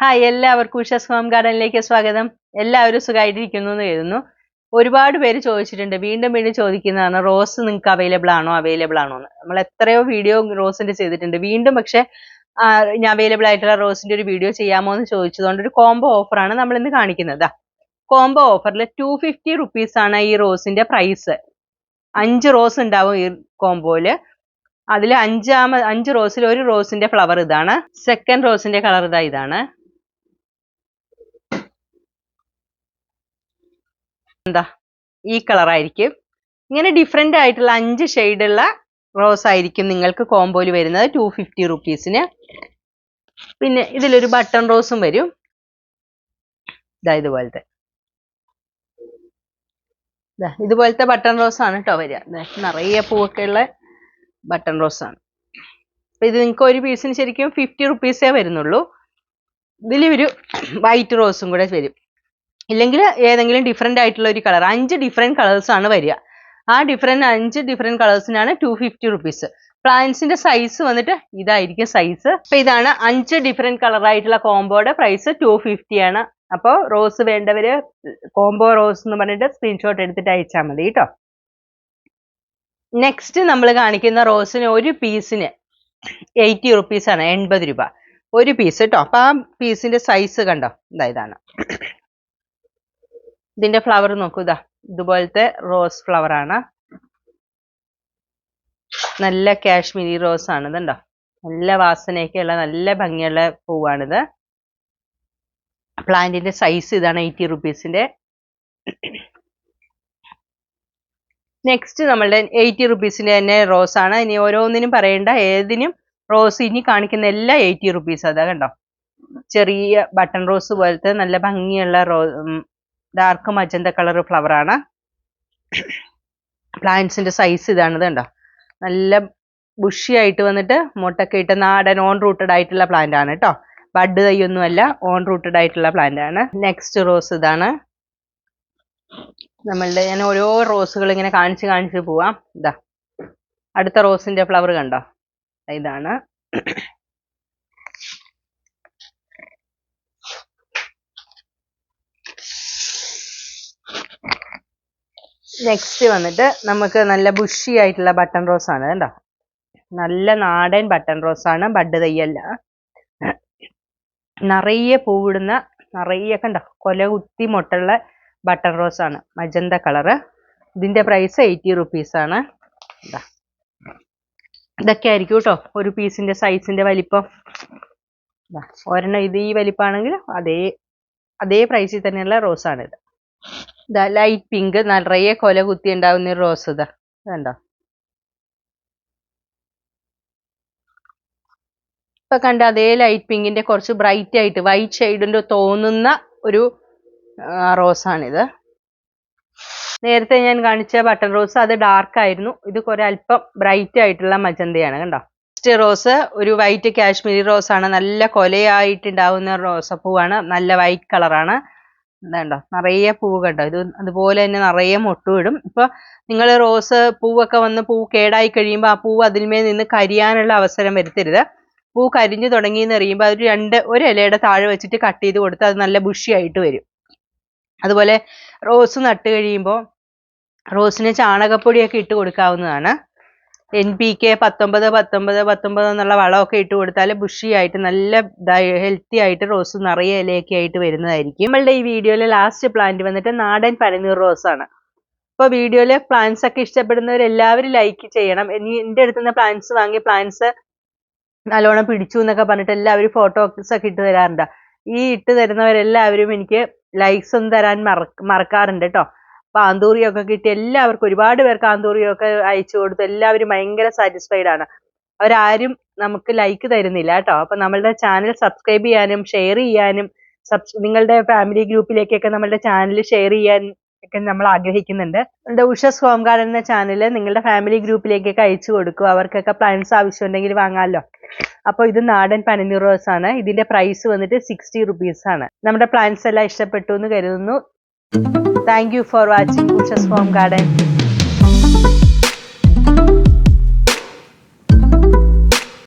Hi, എല്ലാവർക്കും ഉഷസ് home ഗാർഡനിലേക്ക് സ്വാഗതം. എല്ലാവരും സുഖമായിട്ടിരിക്കുന്നു എന്ന് കരുതുന്നു. ഒരുപാട് പേര് ചോദിച്ചിട്ടുണ്ട്, വീണ്ടും വീണ്ടും ചോദിക്കുന്നതാണ് റോസ് നിങ്ങൾക്ക് അവൈലബിൾ ആണോ എന്ന്. നമ്മൾ എത്രയോ വീഡിയോ റോസിന്റെ ചെയ്തിട്ടുണ്ട്. വീണ്ടും പക്ഷെ ഞാൻ അവൈലബിൾ ആയിട്ടുള്ള റോസിന്റെ ഒരു വീഡിയോ ചെയ്യാമോ എന്ന് ചോദിച്ചതുകൊണ്ട് ഒരു കോംബോ ഓഫറാണ് നമ്മൾ ഇന്ന് കാണിക്കുന്നത്. കോംബോ ഓഫറിൽ 250 റുപ്പീസ് ആണ് ഈ റോസിന്റെ പ്രൈസ്. 5 റോസ് ഉണ്ടാവും ഈ കോംബോയില്. അതിൽ 5 റോസിൽ ഒരു റോസിന്റെ ഫ്ലവർ ഇതാണ്. സെക്കൻഡ് റോസിന്റെ കളർ ഇതാണ്. എന്താ ഈ കളർ ആയിരിക്കും. ഇങ്ങനെ ഡിഫറെന്റ് ആയിട്ടുള്ള 5 ഷെയ്ഡുള്ള റോസ് ആയിരിക്കും നിങ്ങൾക്ക് കോംബോയിൽ വരുന്നത് 250 റുപ്പീസിന്. പിന്നെ ഇതിലൊരു ബട്ടൺ റോസും വരും. ഇതുപോലത്തെ ബട്ടൺ റോസ് ആണ് കേട്ടോ വരിക. നിറയെ പൂവൊക്കെ ഉള്ള ബട്ടൺ റോസ് ആണ്. അപ്പൊ ഇത് നിങ്ങൾക്ക് ഒരു പീസിന് ശരിക്കും 50 റുപ്പീസേ വരുന്നുള്ളൂ. ഇതിൽ ഒരു വൈറ്റ് റോസും കൂടെ വരും. ഇല്ലെങ്കിൽ ഏതെങ്കിലും ഡിഫറെന്റ് ആയിട്ടുള്ള ഒരു കളർ. 5 ഡിഫറെന്റ് കളേഴ്സ് ആണ് വരിക. ആ 5 ഡിഫറെന്റ് കളേഴ്സിനാണ് 250 റുപ്പീസ്. പ്ലാന്റ്സിന്റെ സൈസ് വന്നിട്ട് ഇതായിരിക്കും സൈസ്. അപ്പൊ ഇതാണ് 5 ഡിഫറെന്റ് കളർ ആയിട്ടുള്ള കോംബോയുടെ പ്രൈസ് 250 ആണ്. അപ്പോൾ റോസ് വേണ്ടവര് കോംബോ റോസ് എന്ന് പറഞ്ഞിട്ട് സ്ക്രീൻഷോട്ട് എടുത്തിട്ട് അയച്ചാൽ മതി കേട്ടോ. നെക്സ്റ്റ് നമ്മൾ കാണിക്കുന്ന റോസിന് ഒരു പീസിന് 80 റുപ്പീസ് ആണ്, 80 രൂപ ഒരു പീസ് കേട്ടോ. അപ്പൊ ആ പീസിന്റെ സൈസ് കണ്ടോ, ഇതാണ്. ഇതിന്റെ ഫ്ലവർ നോക്കൂ, ഇതുപോലത്തെ റോസ് ഫ്ലവർ ആണ്. നല്ല കാശ്മീരി റോസ് ആണ്. ഇതുണ്ടോ, നല്ല വാസനയൊക്കെയുള്ള നല്ല ഭംഗിയുള്ള പൂവാണിത്. പ്ലാന്റിന്റെ സൈസ് ഇതാണ്, 80 റുപ്പീസിന്റെ. നെക്സ്റ്റ് നമ്മളുടെ 80 റുപ്പീസിന്റെ തന്നെ റോസ് ആണ്. ഇനി ഓരോന്നിനും പറയേണ്ട, ഏതിനും റോസ് ഇനി കാണിക്കുന്ന എല്ലാം 80 റുപ്പീസ്. അതാ കണ്ടോ, ചെറിയ ബട്ടൺ റോസ് പോലത്തെ നല്ല ഭംഗിയുള്ള ഡാർക്ക് മജന്ത കളർ ഫ്ലവർ ആണ്. പ്ലാന്റ്സിന്റെ സൈസ് ഇതാണ്. കണ്ടോ, നല്ല ബുഷി ആയിട്ട് വന്നിട്ട് മുട്ടൊക്കെ ഇട്ട് നാടൻ ഓൺ റൂട്ടഡ് ആയിട്ടുള്ള പ്ലാന്റ് ആണ് കേട്ടോ. ബഡ് തൈയൊന്നുമല്ല, ഓൺ റൂട്ടഡ് ആയിട്ടുള്ള പ്ലാന്റ് ആണ്. നെക്സ്റ്റ് റോസ് ഇതാണ്. ഞാൻ ഓരോ റോസുകൾ ഇങ്ങനെ കാണിച്ച് പോവാം. അടുത്ത റോസിന്റെ ഫ്ലവർ കണ്ടോ, ഇതാണ്. നെക്സ്റ്റ് വന്നിട്ട് നമുക്ക് നല്ല ബുഷി ആയിട്ടുള്ള ബട്ടൺ റോസ് ആണ് കേട്ടോ. നല്ല നാടൻ ബട്ടൺ റോസ് ആണ്, ബഡ് തയ്യല്ല. നിറയെ പൂവിടുന്ന, നിറയെ കണ്ടോ കൊല കുത്തി മുട്ടുള്ള ബട്ടൺ റോസ് ആണ്, മജന്ത കളറ്. ഇതിന്റെ പ്രൈസ് 80 റുപ്പീസ് ആണ്. ഇതൊക്കെ ആയിരിക്കും കേട്ടോ ഒരു പീസിന്റെ സൈസിന്റെ വലിപ്പം. ഒരെണ്ണം ഇത് ഈ വലിപ്പമാണെങ്കിൽ അതേ പ്രൈസിൽ തന്നെയുള്ള റോസ് ആണ് ഇത്. ലൈറ്റ് പിങ്ക്, നിറയെ കൊല കുത്തി ഉണ്ടാവുന്ന ഒരു റോസ്. കണ്ടോ, ഇപ്പൊ കണ്ട അതേ ലൈറ്റ് പിങ്കിന്റെ കുറച്ച് ബ്രൈറ്റ് ആയിട്ട് വൈറ്റ് ഷെയ്ഡിന്റെ തോന്നുന്ന ഒരു റോസാണിത്. നേരത്തെ ഞാൻ കാണിച്ച ബട്ടൺ റോസ് അത് ഡാർക്ക് ആയിരുന്നു. ഇത് കുറെ അല്പം ബ്രൈറ്റ് ആയിട്ടുള്ള മജന്തയാണ്. കണ്ടോ, നെക്സ്റ്റ് റോസ് ഒരു വൈറ്റ് കാശ്മീരി റോസ് ആണ്. നല്ല കൊലയായിട്ടുണ്ടാവുന്ന റോസപ്പൂവാണ്, നല്ല വൈറ്റ് കളറാണ്. ഇതുണ്ടോ, നിറയെ പൂവ് കണ്ടോ. ഇത് അതുപോലെ തന്നെ നിറയെ മൊട്ടുവിടും. ഇപ്പൊ നിങ്ങൾ റോസ് പൂവൊക്കെ വന്ന് പൂ കേടായി കഴിയുമ്പോൾ ആ പൂവ് അതിന്മേൽ നിന്ന് കരിയാനുള്ള അവസരം വരുത്തരുത്. പൂ കരിഞ്ഞു തുടങ്ങി എന്ന് അറിയുമ്പോൾ ഒരു ഇലയുടെ താഴെ വെച്ചിട്ട് കട്ട് ചെയ്ത് കൊടുത്ത് അത് നല്ല ബുഷി ആയിട്ട് വരും. അതുപോലെ റോസ് നട്ട് കഴിയുമ്പോൾ റോസിന് ചാണകപ്പൊടിയൊക്കെ ഇട്ട് കൊടുക്കാവുന്നതാണ്. NPK 19 എന്നുള്ള വളമൊക്കെ ഇട്ട് കൊടുത്താൽ ബുഷി ആയിട്ട് നല്ല ഹെൽത്തി ആയിട്ട് റോസ് നിറയെ ഇലയൊക്കെ ആയിട്ട് വരുന്നതായിരിക്കും. നമ്മളുടെ ഈ വീഡിയോയിലെ ലാസ്റ്റ് പ്ലാന്റ് വന്നിട്ട് നാടൻ പനിനീർ റോസ് ആണ്. അപ്പോൾ വീഡിയോയിലെ പ്ലാന്റ്സ് ഒക്കെ ഇഷ്ടപ്പെടുന്നവരെല്ലാവരും ലൈക്ക് ചെയ്യണം. ഇനി എൻ്റെ അടുത്തുനിന്ന് പ്ലാന്റ്സ് വാങ്ങി പ്ലാന്റ്സ് നല്ലോണം പിടിച്ചു എന്നൊക്കെ പറഞ്ഞിട്ട് എല്ലാവരും ഫോട്ടോസ് ഒക്കെ ഇട്ട് തരാറുണ്ട്. ഈ ഇട്ട് തരുന്നവരെല്ലാവരും എനിക്ക് ലൈക്സ് ഒന്നും തരാൻ മറക്കാറുണ്ട് കേട്ടോ. അപ്പൊ ആന്തൂറിയൊക്കെ കിട്ടി എല്ലാവർക്കും, ഒരുപാട് പേർക്ക് ആന്തൂറിയൊക്കെ അയച്ചു കൊടുത്തു. എല്ലാവരും ഭയങ്കര സാറ്റിസ്ഫൈഡ് ആണ്. അവരാരും നമുക്ക് ലൈക്ക് തരുന്നില്ല കേട്ടോ. അപ്പൊ നമ്മളുടെ ചാനൽ സബ്സ്ക്രൈബ് ചെയ്യാനും ഷെയർ ചെയ്യാനും നിങ്ങളുടെ ഫാമിലി ഗ്രൂപ്പിലേക്കൊക്കെ നമ്മളുടെ ചാനൽ ഷെയർ ചെയ്യാൻ ഒക്കെ നമ്മൾ ആഗ്രഹിക്കുന്നുണ്ട്. നമ്മുടെ ഉഷസ് ഹോം ഗാർഡൻ എന്ന ചാനൽ നിങ്ങളുടെ ഫാമിലി ഗ്രൂപ്പിലേക്കൊക്കെ അയച്ചു കൊടുക്കുക. അവർക്കൊക്കെ പ്ലാന്റ്സ് ആവശ്യമുണ്ടെങ്കിൽ വാങ്ങാമല്ലോ. അപ്പോൾ ഇത് നാടൻ പനിനീർ റോസ് ആണ്. ഇതിന്റെ പ്രൈസ് വന്നിട്ട് 60 റുപ്പീസ് ആണ്. നമ്മുടെ പ്ലാന്റ്സ് എല്ലാം ഇഷ്ടപ്പെട്ടു എന്ന് കരുതുന്നു. Thank you for watching Usha's Home Garden.